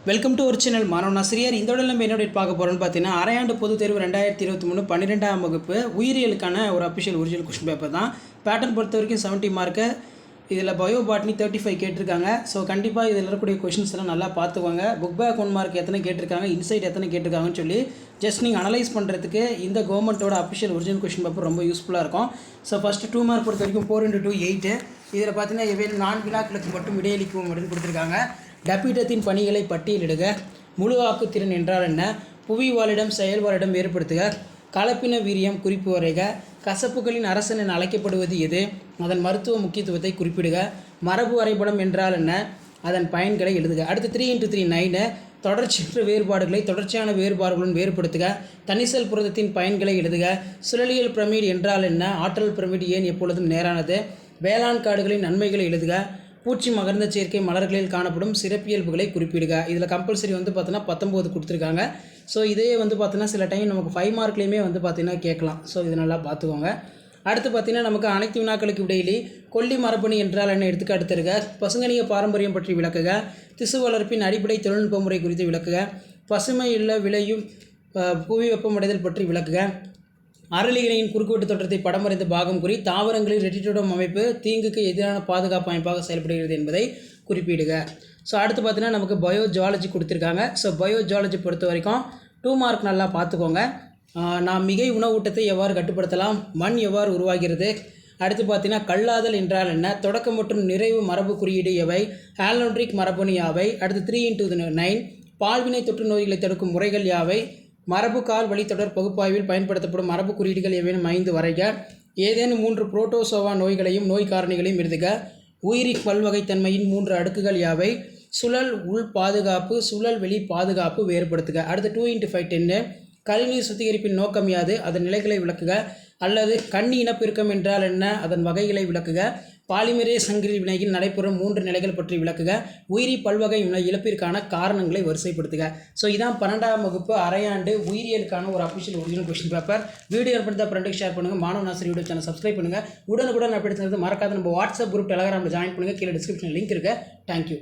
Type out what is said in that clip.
Welcome to ஒரு channel மாணவன் ஆசிரியர். இந்த உடல் நம்ம என்ன அப்டேட் பார்க்க போகிறோம்னு பார்த்தீங்கன்னா, அரையாண்டு பொதுத் தேர்வு 2023 12ஆம் வகுப்பு உயிரியலுக்கான ஒரு அஃபிஷியல் ஒரிஜினல் கொஸ்டின் பேப்பர் தான். பேட்டர்ன் பொறுத்த வரைக்கும் 70 மார்க்கு. இதில் பயோ பாட்னி 35 கேட்டிருக்காங்க. ஸோ கண்டிப்பாக இதில் இருக்கக்கூடிய கொஷின்ஸ் எல்லாம் நல்லா பார்த்துவாங்க. புக் பேக் 1 மார்க் எத்தனை கேட்டிருக்காங்க, இன்சைட் எத்தனை கேட்டிருக்காங்கன்னு சொல்லி ஜஸ்ட் நீங்கள் அனலைஸ் பண்ணுறதுக்கு இந்த கவர்மெண்ட்டோட அஃபிஷியல் ஒரிஜினல் கொஸ்டின் பேப்பர் ரொம்ப யூஸ்ஃபுல்லாக இருக்கும். ஸோ ஃபஸ்ட்டு 2 மார்க் பொறுத்த வரைக்கும் 4 × 2 8. இதில் பார்த்தீங்கன்னா ஏதேனும் 4 வினாக்களுக்கு மட்டும் விடையளிக்கும் அப்படின்னு கொடுத்துருக்காங்க. டப்பீட்டத்தின் பணிகளை பட்டியலிடுக. முழு ஆக்குத்திறன் என்றால் என்ன? புவி வாழிடம் செயல்வாழிடம் ஏற்படுத்துக. கலப்பின வீரியம் குறிப்பு வரைக. கசப்புகளின் அரசன் என அழைக்கப்படுவது எது? அதன் மருத்துவ முக்கியத்துவத்தை குறிப்பிடுக. மரபு வரைபடம் என்றால் என்ன? அதன் பயன்களை எழுதுக. அடுத்து 3 × 3 9. தொடர்ச்சியற்ற வேறுபாடுகளை தொடர்ச்சியான வேறுபாடுகளுடன் வேறுபடுத்துக. தனிசல் புரதத்தின் பயன்களை எழுதுக. சுழலியல் பிரமிடு என்றால் என்ன? ஆற்றல் பிரமிடு ஏன் எப்பொழுதும் நேரானது? வேளாண் காடுகளின் நன்மைகளை எழுதுக. பூச்சி மகர்ந்த சேர்க்கை மலர்களில் காணப்படும் சிறப்பியல்புகளை குறிப்பிடுக. இதில் கம்பல்சரி பார்த்தீங்கன்னா 19 கொடுத்துருக்காங்க. ஸோ இதே பார்த்தீங்கன்னா சில டைம் நமக்கு 5 மார்க்லேயுமே பார்த்தீங்கன்னா கேட்கலாம். ஸோ இது நல்லா பார்த்துக்கோங்க. அடுத்து பார்த்தீங்கன்னா நமக்கு அனைத்து வினாக்களுக்கு இடையிலே கொல்லி மரபணு என்றால் என்ன எடுத்துக்காட்டு தருக. பசுங்கனிய பாரம்பரியம் பற்றி விளக்குக. திசு வளர்ப்பின் அடிப்படை தொழில்நுட்ப முறை குறித்து விளக்குக. பசுமை இல்ல விளையும் புவி வெப்பமடைதல் பற்றி விளக்குக. அரளிகளின் குறுக்குவெட்டு தோற்றத்தை படமறைந்த பாகம் குறி. தாவரங்களில் ரெட்டிடோடம் அமைப்பு தீங்குக்கு எதிரான பாதுகாப்பு அமைப்பாக செயல்படுகிறது என்பதை குறிப்பிடுக. ஸோ அடுத்து பார்த்தீங்கன்னா நமக்கு பயோஜாலஜி கொடுத்துருக்காங்க. ஸோ பயோஜாலஜி பொறுத்த வரைக்கும் 2 மார்க் நல்லா பார்த்துக்கோங்க. நாம் மிகை உணவூட்டத்தை எவ்வாறு கட்டுப்படுத்தலாம்? மண் எவ்வாறு உருவாகிறது? அடுத்து பார்த்தீங்கன்னா கல்லாதல் என்றால் என்ன? தொடக்கம் மற்றும் நிறைவு மரபு குறியீடு எவை? ஆலோன்ட்ரிக் மரபணு யாவை? அடுத்து 3 × 9. பால்வினை தொற்று நோய்களை தடுக்கும் முறைகள் யாவை? மரபு கால் வழித்தொடர் பகுப்பாய்வில் பயன்படுத்தப்படும் மரபு குறியீடுகள் ஏதேனும் 5 வரைக. ஏதேனும் 3 புரோட்டோசோவா நோய்களையும் நோய் காரணிகளையும் எழுதுக. உயிரி பல்வகைத்தன்மையின் 3 அடுக்குகள் யாவை? சுழல் உள் பாதுகாப்பு சுழல் வெளி பாதுகாப்பு வேறுபடுத்துக. அடுத்து 2 × 5 10. கழிவுநீர் சுத்திகரிப்பின் நோக்கம் யாது? அதன் நிலைகளை விளக்குக. அல்லது கண்ணி இனப்பெருக்கம் என்றால் என்ன? அதன் வகைகளை விளக்குக. பாலிமரேஸ் சங்கிலி வினையில் நடைபெறும் 3 நிலைகள் பற்றி விளக்குக. உயிரி பல்வகை இழப்பிற்கான காரணங்களை வரிசைப்படுத்துக. ஸோ இதான் 12ஆம் வகுப்பு அரையாண்டு உயிரியலுக்கான ஒரு official original question paper. Video ஏற்படுத்த ஃப்ரெண்டுக்கு ஷேர் பண்ணுங்கள். மாணவன் ஆசிரியர் யூடியூப் சேனல் சப்ஸ்கிரைப் பண்ணுங்கள். உடனுக்குடன் அப்படி மறக்காத நம்ம வாட்ஸ்அப் குரூப் டெலகிராமில் ஜாயின் பண்ணுங்கள். கீழே டிஸ்கிரிப்ஷன் லிங்க் இருக்குது. தேங்க்யூ.